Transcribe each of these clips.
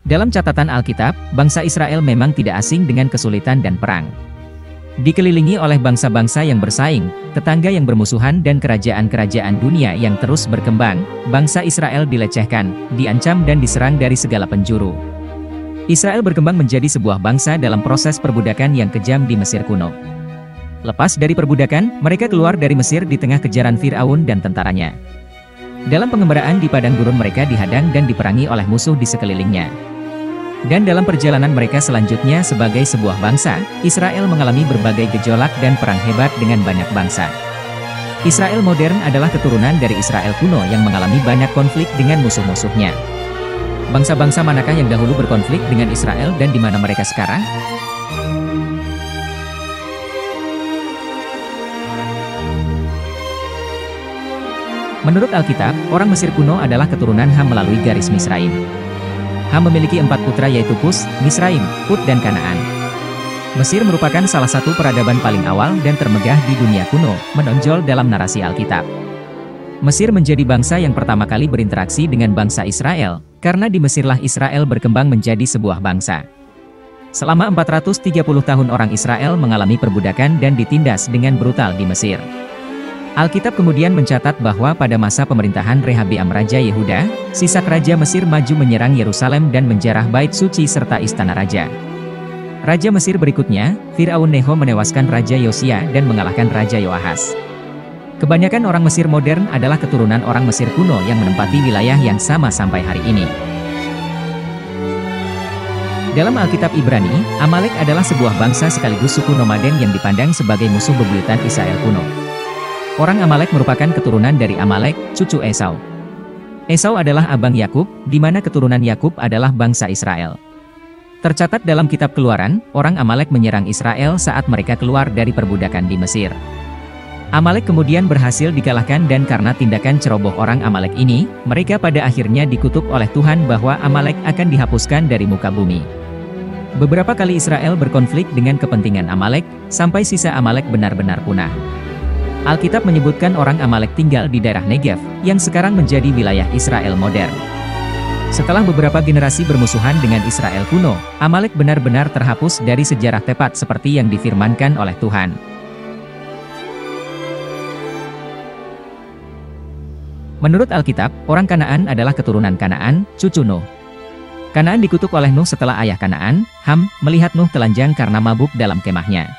Dalam catatan Alkitab, bangsa Israel memang tidak asing dengan kesulitan dan perang. Dikelilingi oleh bangsa-bangsa yang bersaing, tetangga yang bermusuhan dan kerajaan-kerajaan dunia yang terus berkembang, bangsa Israel dilecehkan, diancam dan diserang dari segala penjuru. Israel berkembang menjadi sebuah bangsa dalam proses perbudakan yang kejam di Mesir kuno. Lepas dari perbudakan, mereka keluar dari Mesir di tengah kejaran Firaun dan tentaranya. Dalam pengembaraan di padang gurun mereka dihadang dan diperangi oleh musuh di sekelilingnya. Dan dalam perjalanan mereka selanjutnya sebagai sebuah bangsa, Israel mengalami berbagai gejolak dan perang hebat dengan banyak bangsa. Israel modern adalah keturunan dari Israel kuno yang mengalami banyak konflik dengan musuh-musuhnya. Bangsa-bangsa manakah yang dahulu berkonflik dengan Israel dan di mana mereka sekarang? Menurut Alkitab, orang Mesir kuno adalah keturunan Ham melalui garis Misraim. Ham memiliki 4 putra yaitu Kus, Misraim, Put dan Kanaan. Mesir merupakan salah satu peradaban paling awal dan termegah di dunia kuno, menonjol dalam narasi Alkitab. Mesir menjadi bangsa yang pertama kali berinteraksi dengan bangsa Israel, karena di Mesirlah Israel berkembang menjadi sebuah bangsa. Selama 430 tahun orang Israel mengalami perbudakan dan ditindas dengan brutal di Mesir. Alkitab kemudian mencatat bahwa pada masa pemerintahan Rehabeam Raja Yehuda, Sisak Raja Mesir maju menyerang Yerusalem dan menjarah bait suci serta istana raja. Raja Mesir berikutnya, Firaun Neho menewaskan Raja Yosia dan mengalahkan Raja Yoahas. Kebanyakan orang Mesir modern adalah keturunan orang Mesir kuno yang menempati wilayah yang sama sampai hari ini. Dalam Alkitab Ibrani, Amalek adalah sebuah bangsa sekaligus suku nomaden yang dipandang sebagai musuh bebuyutan Israel kuno. Orang Amalek merupakan keturunan dari Amalek, cucu Esau. Esau adalah abang Yakub, di mana keturunan Yakub adalah bangsa Israel. Tercatat dalam kitab Keluaran, orang Amalek menyerang Israel saat mereka keluar dari perbudakan di Mesir. Amalek kemudian berhasil dikalahkan dan karena tindakan ceroboh orang Amalek ini, mereka pada akhirnya dikutuk oleh Tuhan bahwa Amalek akan dihapuskan dari muka bumi. Beberapa kali Israel berkonflik dengan kepentingan Amalek, sampai sisa Amalek benar-benar punah. Alkitab menyebutkan orang Amalek tinggal di daerah Negev, yang sekarang menjadi wilayah Israel modern. Setelah beberapa generasi bermusuhan dengan Israel kuno, Amalek benar-benar terhapus dari sejarah tepat seperti yang difirmankan oleh Tuhan. Menurut Alkitab, orang Kanaan adalah keturunan Kanaan, cucu Nuh. Kanaan dikutuk oleh Nuh setelah ayah Kanaan, Ham, melihat Nuh telanjang karena mabuk dalam kemahnya.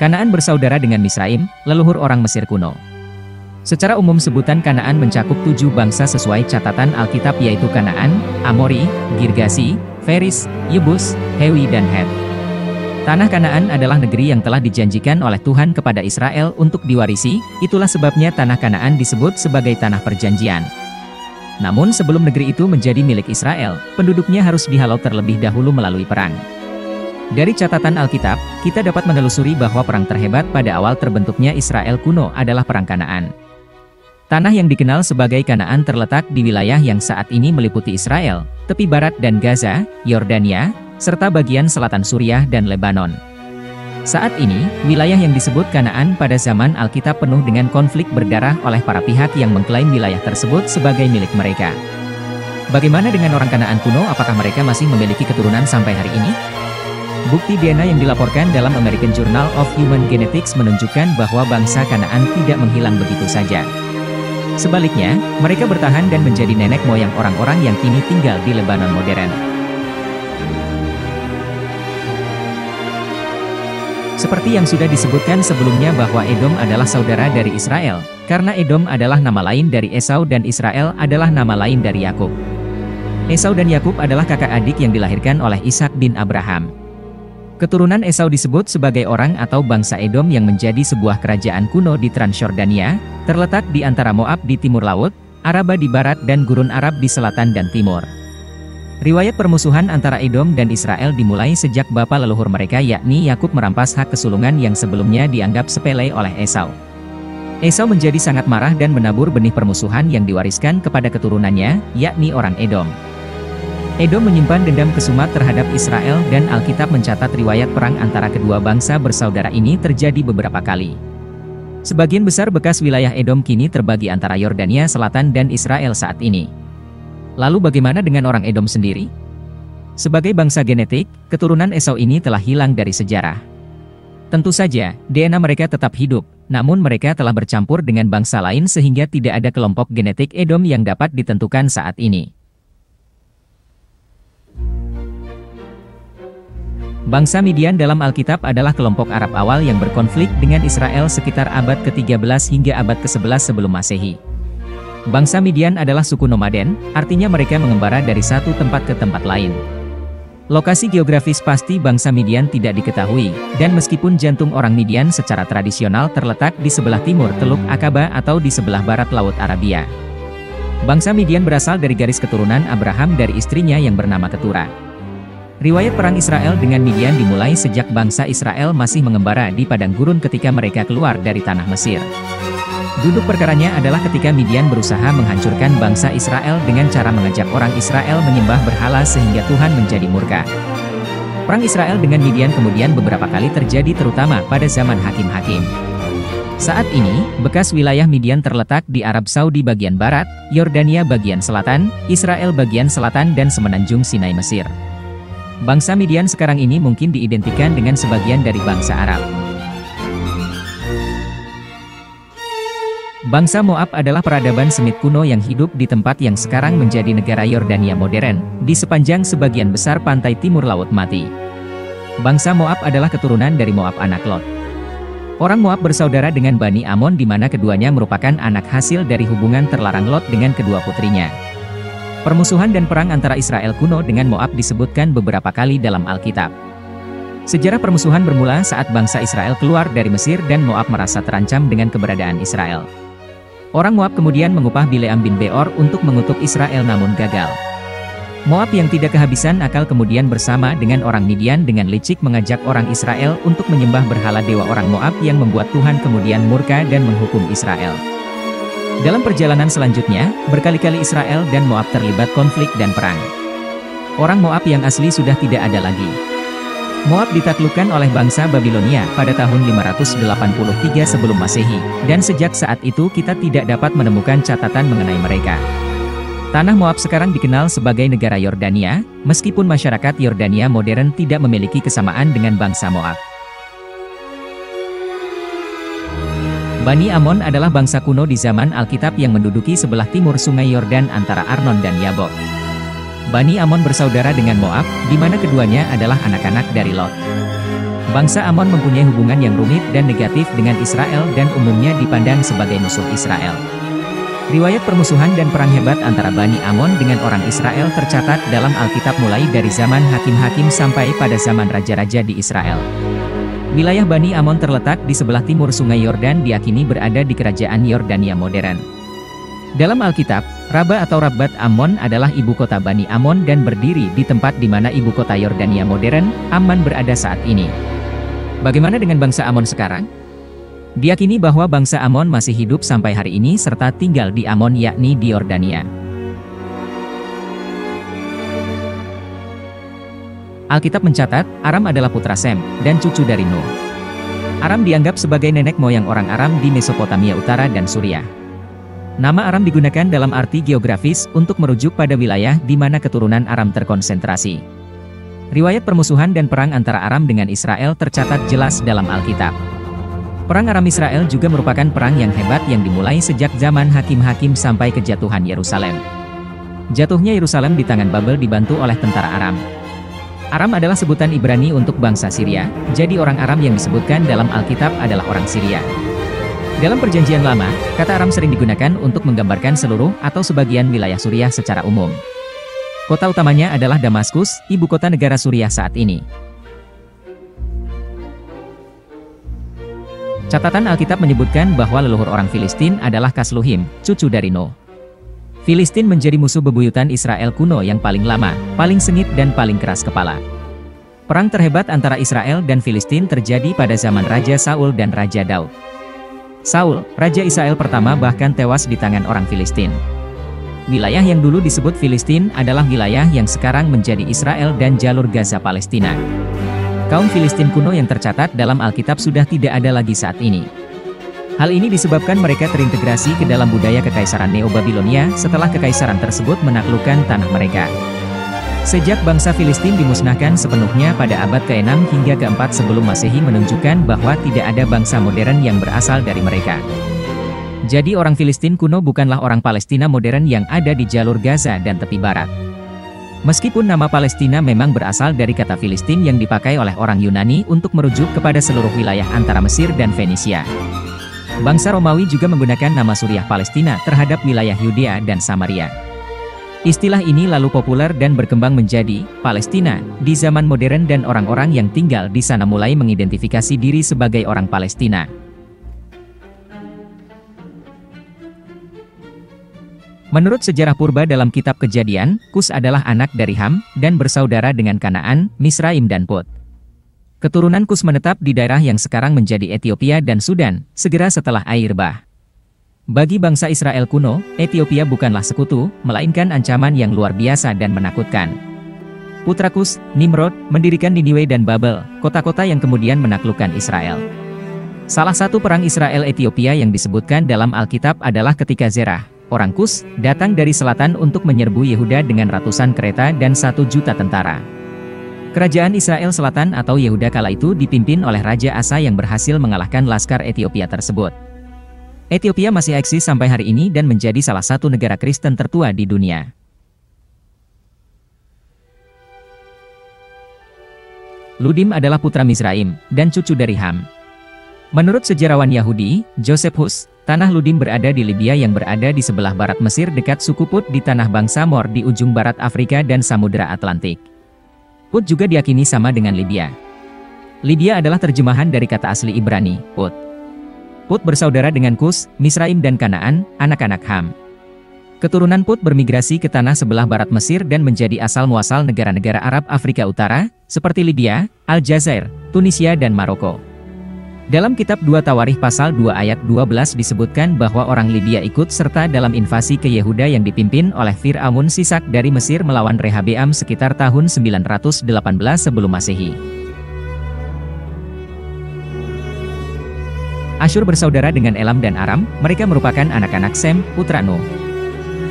Kanaan bersaudara dengan Misraim, leluhur orang Mesir kuno. Secara umum sebutan Kanaan mencakup 7 bangsa sesuai catatan Alkitab yaitu Kanaan, Amori, Girgasi, Feris, Yebus, Hewi dan Het. Tanah Kanaan adalah negeri yang telah dijanjikan oleh Tuhan kepada Israel untuk diwarisi, itulah sebabnya tanah Kanaan disebut sebagai tanah perjanjian. Namun sebelum negeri itu menjadi milik Israel, penduduknya harus dihalau terlebih dahulu melalui perang. Dari catatan Alkitab, kita dapat menelusuri bahwa perang terhebat pada awal terbentuknya Israel kuno adalah Perang Kanaan. Tanah yang dikenal sebagai Kanaan terletak di wilayah yang saat ini meliputi Israel, tepi barat dan Gaza, Yordania, serta bagian selatan Suriah dan Lebanon. Saat ini, wilayah yang disebut Kanaan pada zaman Alkitab penuh dengan konflik berdarah oleh para pihak yang mengklaim wilayah tersebut sebagai milik mereka. Bagaimana dengan orang Kanaan kuno? Apakah mereka masih memiliki keturunan sampai hari ini? Bukti DNA yang dilaporkan dalam American Journal of Human Genetics menunjukkan bahwa bangsa Kanaan tidak menghilang begitu saja. Sebaliknya, mereka bertahan dan menjadi nenek moyang orang-orang yang kini tinggal di Lebanon modern. Seperti yang sudah disebutkan sebelumnya bahwa Edom adalah saudara dari Israel, karena Edom adalah nama lain dari Esau dan Israel adalah nama lain dari Yakub. Esau dan Yakub adalah kakak adik yang dilahirkan oleh Ishak bin Abraham. Keturunan Esau disebut sebagai orang atau bangsa Edom yang menjadi sebuah kerajaan kuno di Transjordania, terletak di antara Moab di timur laut, Araba di barat dan Gurun Arab di selatan dan timur. Riwayat permusuhan antara Edom dan Israel dimulai sejak bapa leluhur mereka yakni Yakub merampas hak kesulungan yang sebelumnya dianggap sepele oleh Esau. Esau menjadi sangat marah dan menabur benih permusuhan yang diwariskan kepada keturunannya, yakni orang Edom. Edom menyimpan dendam kesumat terhadap Israel dan Alkitab mencatat riwayat perang antara kedua bangsa bersaudara ini terjadi beberapa kali. Sebagian besar bekas wilayah Edom kini terbagi antara Yordania Selatan dan Israel saat ini. Lalu bagaimana dengan orang Edom sendiri? Sebagai bangsa genetik, keturunan Esau ini telah hilang dari sejarah. Tentu saja, DNA mereka tetap hidup, namun mereka telah bercampur dengan bangsa lain sehingga tidak ada kelompok genetik Edom yang dapat ditentukan saat ini. Bangsa Midian dalam Alkitab adalah kelompok Arab awal yang berkonflik dengan Israel sekitar abad ke-13 hingga abad ke-11 sebelum Masehi. Bangsa Midian adalah suku nomaden, artinya mereka mengembara dari satu tempat ke tempat lain. Lokasi geografis pasti bangsa Midian tidak diketahui, dan meskipun jantung orang Midian secara tradisional terletak di sebelah timur Teluk Akaba atau di sebelah barat Laut Arabia. Bangsa Midian berasal dari garis keturunan Abraham dari istrinya yang bernama Ketura. Riwayat perang Israel dengan Midian dimulai sejak bangsa Israel masih mengembara di padang gurun ketika mereka keluar dari tanah Mesir. Duduk perkaranya adalah ketika Midian berusaha menghancurkan bangsa Israel dengan cara mengajak orang Israel menyembah berhala sehingga Tuhan menjadi murka. Perang Israel dengan Midian kemudian beberapa kali terjadi terutama pada zaman hakim-hakim. Saat ini, bekas wilayah Midian terletak di Arab Saudi bagian barat, Yordania bagian selatan, Israel bagian selatan dan semenanjung Sinai Mesir. Bangsa Midian sekarang ini mungkin diidentikan dengan sebagian dari bangsa Arab. Bangsa Moab adalah peradaban Semit kuno yang hidup di tempat yang sekarang menjadi negara Yordania modern, di sepanjang sebagian besar pantai timur Laut Mati. Bangsa Moab adalah keturunan dari Moab anak Lot. Orang Moab bersaudara dengan Bani Amon di mana keduanya merupakan anak hasil dari hubungan terlarang Lot dengan kedua putrinya. Permusuhan dan perang antara Israel kuno dengan Moab disebutkan beberapa kali dalam Alkitab. Sejarah permusuhan bermula saat bangsa Israel keluar dari Mesir dan Moab merasa terancam dengan keberadaan Israel. Orang Moab kemudian mengupah Bileam bin Beor untuk mengutuk Israel namun gagal. Moab yang tidak kehabisan akal kemudian bersama dengan orang Midian dengan licik mengajak orang Israel untuk menyembah berhala dewa orang Moab yang membuat Tuhan kemudian murka dan menghukum Israel. Dalam perjalanan selanjutnya, berkali-kali Israel dan Moab terlibat konflik dan perang. Orang Moab yang asli sudah tidak ada lagi. Moab ditaklukkan oleh bangsa Babilonia pada tahun 583 sebelum Masehi, dan sejak saat itu kita tidak dapat menemukan catatan mengenai mereka. Tanah Moab sekarang dikenal sebagai negara Yordania, meskipun masyarakat Yordania modern tidak memiliki kesamaan dengan bangsa Moab. Bani Amon adalah bangsa kuno di zaman Alkitab yang menduduki sebelah timur sungai Yordan antara Arnon dan Yabok. Bani Amon bersaudara dengan Moab, di mana keduanya adalah anak-anak dari Lot. Bangsa Amon mempunyai hubungan yang rumit dan negatif dengan Israel dan umumnya dipandang sebagai musuh Israel. Riwayat permusuhan dan perang hebat antara Bani Amon dengan orang Israel tercatat dalam Alkitab mulai dari zaman hakim-hakim sampai pada zaman raja-raja di Israel. Wilayah Bani Amon terletak di sebelah timur sungai Yordan diyakini berada di kerajaan Yordania modern. Dalam Alkitab, Raba atau Rabbat Ammon adalah ibu kota Bani Amon dan berdiri di tempat di mana ibu kota Yordania modern, Amman berada saat ini. Bagaimana dengan bangsa Amon sekarang? Diyakini bahwa bangsa Amon masih hidup sampai hari ini serta tinggal di Amon yakni di Yordania. Alkitab mencatat, Aram adalah putra Sem, dan cucu dari Nuh. Aram dianggap sebagai nenek moyang orang Aram di Mesopotamia Utara dan Suriah. Nama Aram digunakan dalam arti geografis untuk merujuk pada wilayah di mana keturunan Aram terkonsentrasi. Riwayat permusuhan dan perang antara Aram dengan Israel tercatat jelas dalam Alkitab. Perang Aram Israel juga merupakan perang yang hebat yang dimulai sejak zaman hakim-hakim sampai kejatuhan Yerusalem. Jatuhnya Yerusalem di tangan Babel dibantu oleh tentara Aram. Aram adalah sebutan Ibrani untuk bangsa Syria, jadi orang Aram yang disebutkan dalam Alkitab adalah orang Syria. Dalam Perjanjian Lama, kata Aram sering digunakan untuk menggambarkan seluruh atau sebagian wilayah Suriah secara umum. Kota utamanya adalah Damaskus, ibu kota negara Suriah saat ini. Catatan Alkitab menyebutkan bahwa leluhur orang Filistin adalah Kasluhim, cucu dari Nuh. Filistin menjadi musuh bebuyutan Israel kuno yang paling lama, paling sengit dan paling keras kepala. Perang terhebat antara Israel dan Filistin terjadi pada zaman Raja Saul dan Raja Daud. Saul, Raja Israel pertama bahkan tewas di tangan orang Filistin. Wilayah yang dulu disebut Filistin adalah wilayah yang sekarang menjadi Israel dan jalur Gaza Palestina. Kaum Filistin kuno yang tercatat dalam Alkitab sudah tidak ada lagi saat ini. Hal ini disebabkan mereka terintegrasi ke dalam budaya Kekaisaran Neo-Babilonia setelah kekaisaran tersebut menaklukkan tanah mereka. Sejak bangsa Filistin dimusnahkan sepenuhnya pada abad ke-6 hingga ke-4 sebelum Masehi menunjukkan bahwa tidak ada bangsa modern yang berasal dari mereka. Jadi orang Filistin kuno bukanlah orang Palestina modern yang ada di jalur Gaza dan tepi barat. Meskipun nama Palestina memang berasal dari kata Filistin yang dipakai oleh orang Yunani untuk merujuk kepada seluruh wilayah antara Mesir dan Fenisia. Bangsa Romawi juga menggunakan nama Suriah Palestina terhadap wilayah Yudea dan Samaria. Istilah ini lalu populer dan berkembang menjadi Palestina di zaman modern dan orang-orang yang tinggal di sana mulai mengidentifikasi diri sebagai orang Palestina. Menurut sejarah purba dalam kitab Kejadian, Kus adalah anak dari Ham, dan bersaudara dengan Kanaan, Misraim dan Put. Keturunan Kus menetap di daerah yang sekarang menjadi Ethiopia dan Sudan, segera setelah air bah. Bagi bangsa Israel kuno, Ethiopia bukanlah sekutu, melainkan ancaman yang luar biasa dan menakutkan. Putra Kus, Nimrod, mendirikan Niniwe dan Babel, kota-kota yang kemudian menaklukkan Israel. Salah satu perang Israel-Ethiopia yang disebutkan dalam Alkitab adalah ketika Zerah, orang Kus, datang dari selatan untuk menyerbu Yehuda dengan ratusan kereta dan 1 juta tentara. Kerajaan Israel Selatan atau Yehuda kala itu dipimpin oleh Raja Asa yang berhasil mengalahkan laskar Ethiopia tersebut. Ethiopia masih eksis sampai hari ini dan menjadi salah satu negara Kristen tertua di dunia. Ludim adalah putra Misraim, dan cucu dari Ham. Menurut sejarawan Yahudi, Josephus, tanah Ludim berada di Libya yang berada di sebelah barat Mesir dekat suku Put di tanah bangsa Mor di ujung barat Afrika dan Samudra Atlantik. Put juga diyakini sama dengan Libya. Libya adalah terjemahan dari kata asli Ibrani, Put. Put bersaudara dengan Kus, Misraim dan Kanaan, anak-anak Ham. Keturunan Put bermigrasi ke tanah sebelah barat Mesir dan menjadi asal-muasal negara-negara Arab Afrika Utara, seperti Libya, Aljazair, Tunisia dan Maroko. Dalam kitab 2 Tawarikh pasal 2 ayat 12 disebutkan bahwa orang Libya ikut serta dalam invasi ke Yehuda yang dipimpin oleh Fir'aun Sisak dari Mesir melawan Rehabeam sekitar tahun 918 sebelum Masehi. Asyur bersaudara dengan Elam dan Aram, mereka merupakan anak-anak Sem, putra Nuh.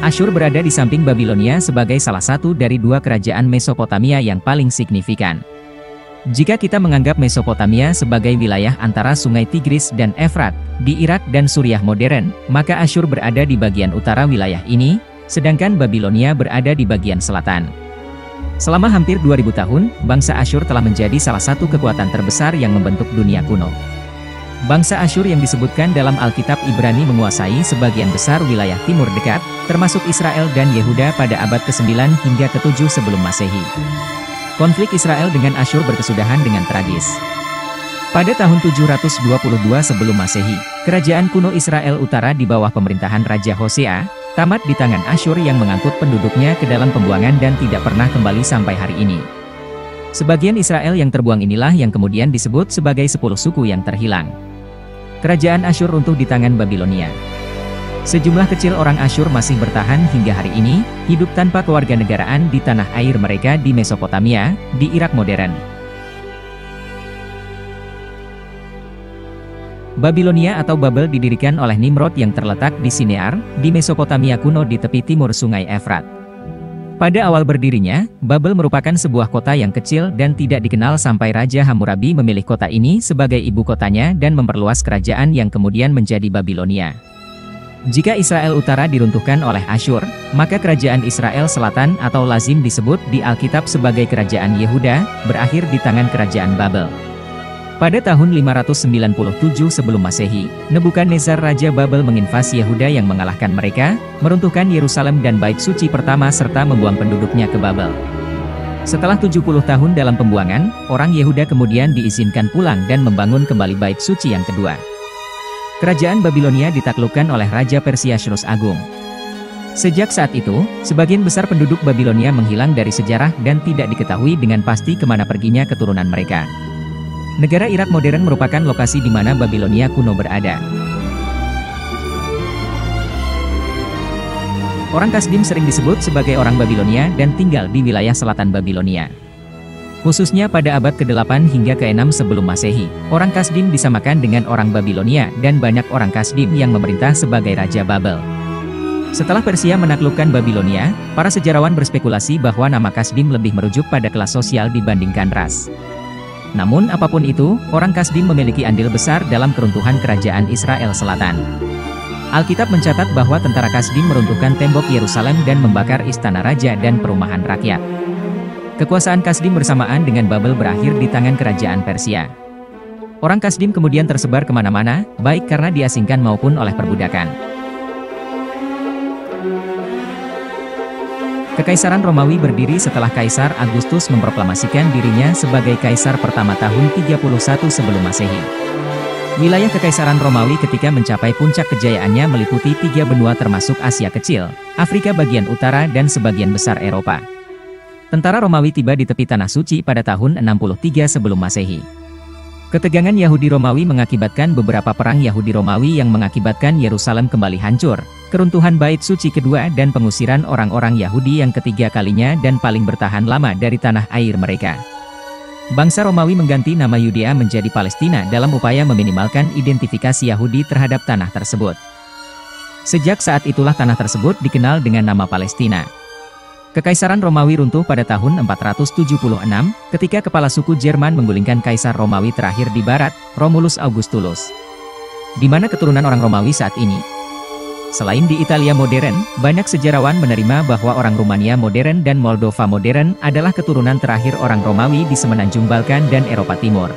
Asyur berada di samping Babilonia sebagai salah satu dari 2 kerajaan Mesopotamia yang paling signifikan. Jika kita menganggap Mesopotamia sebagai wilayah antara Sungai Tigris dan Efrat, di Irak dan Suriah modern, maka Asyur berada di bagian utara wilayah ini, sedangkan Babilonia berada di bagian selatan. Selama hampir 2000 tahun, bangsa Asyur telah menjadi salah satu kekuatan terbesar yang membentuk dunia kuno. Bangsa Asyur yang disebutkan dalam Alkitab Ibrani menguasai sebagian besar wilayah timur dekat, termasuk Israel dan Yehuda pada abad ke-9 hingga ke-7 sebelum Masehi. Konflik Israel dengan Asyur berkesudahan dengan tragis. Pada tahun 722 sebelum Masehi, kerajaan kuno Israel Utara di bawah pemerintahan Raja Hosea, tamat di tangan Asyur yang mengangkut penduduknya ke dalam pembuangan dan tidak pernah kembali sampai hari ini. Sebagian Israel yang terbuang inilah yang kemudian disebut sebagai 10 suku yang terhilang. Kerajaan Asyur runtuh di tangan Babilonia. Sejumlah kecil orang Asyur masih bertahan hingga hari ini, hidup tanpa kewarganegaraan di tanah air mereka di Mesopotamia, di Irak modern. Babilonia atau Babel didirikan oleh Nimrod yang terletak di Sinear, di Mesopotamia kuno di tepi timur Sungai Efrat. Pada awal berdirinya, Babel merupakan sebuah kota yang kecil dan tidak dikenal sampai Raja Hammurabi memilih kota ini sebagai ibu kotanya dan memperluas kerajaan yang kemudian menjadi Babilonia. Jika Israel Utara diruntuhkan oleh Asyur, maka kerajaan Israel Selatan atau lazim disebut di Alkitab sebagai kerajaan Yehuda, berakhir di tangan kerajaan Babel. Pada tahun 597 sebelum Masehi, Nebukadnezar Raja Babel menginvasi Yehuda yang mengalahkan mereka, meruntuhkan Yerusalem dan Bait Suci pertama serta membuang penduduknya ke Babel. Setelah 70 tahun dalam pembuangan, orang Yehuda kemudian diizinkan pulang dan membangun kembali Bait Suci yang kedua. Kerajaan Babilonia ditaklukkan oleh Raja Persia Cyrus Agung. Sejak saat itu, sebagian besar penduduk Babilonia menghilang dari sejarah dan tidak diketahui dengan pasti kemana perginya keturunan mereka. Negara Irak modern merupakan lokasi di mana Babilonia kuno berada. Orang Kasdim sering disebut sebagai orang Babilonia dan tinggal di wilayah selatan Babilonia. Khususnya pada abad ke-8 hingga ke-6 sebelum Masehi, orang Kasdim disamakan dengan orang Babilonia dan banyak orang Kasdim yang memerintah sebagai Raja Babel. Setelah Persia menaklukkan Babilonia, para sejarawan berspekulasi bahwa nama Kasdim lebih merujuk pada kelas sosial dibandingkan ras. Namun apapun itu, orang Kasdim memiliki andil besar dalam keruntuhan kerajaan Israel Selatan. Alkitab mencatat bahwa tentara Kasdim meruntuhkan tembok Yerusalem dan membakar istana raja dan perumahan rakyat. Kekuasaan Kasdim bersamaan dengan Babel berakhir di tangan kerajaan Persia. Orang Kasdim kemudian tersebar kemana-mana, baik karena diasingkan maupun oleh perbudakan. Kekaisaran Romawi berdiri setelah Kaisar Agustus memproklamasikan dirinya sebagai kaisar pertama tahun 31 sebelum Masehi. Wilayah Kekaisaran Romawi ketika mencapai puncak kejayaannya meliputi 3 benua termasuk Asia Kecil, Afrika bagian utara dan sebagian besar Eropa. Tentara Romawi tiba di tepi Tanah Suci pada tahun 63 sebelum Masehi. Ketegangan Yahudi Romawi mengakibatkan beberapa perang Yahudi Romawi yang mengakibatkan Yerusalem kembali hancur, keruntuhan Bait Suci kedua dan pengusiran orang-orang Yahudi yang ketiga kalinya dan paling bertahan lama dari tanah air mereka. Bangsa Romawi mengganti nama Yudea menjadi Palestina dalam upaya meminimalkan identifikasi Yahudi terhadap tanah tersebut. Sejak saat itulah tanah tersebut dikenal dengan nama Palestina. Kekaisaran Romawi runtuh pada tahun 476, ketika kepala suku Jerman menggulingkan Kaisar Romawi terakhir di barat, Romulus Augustulus. Di mana keturunan orang Romawi saat ini? Selain di Italia modern, banyak sejarawan menerima bahwa orang Rumania modern dan Moldova modern adalah keturunan terakhir orang Romawi di semenanjung Balkan dan Eropa Timur.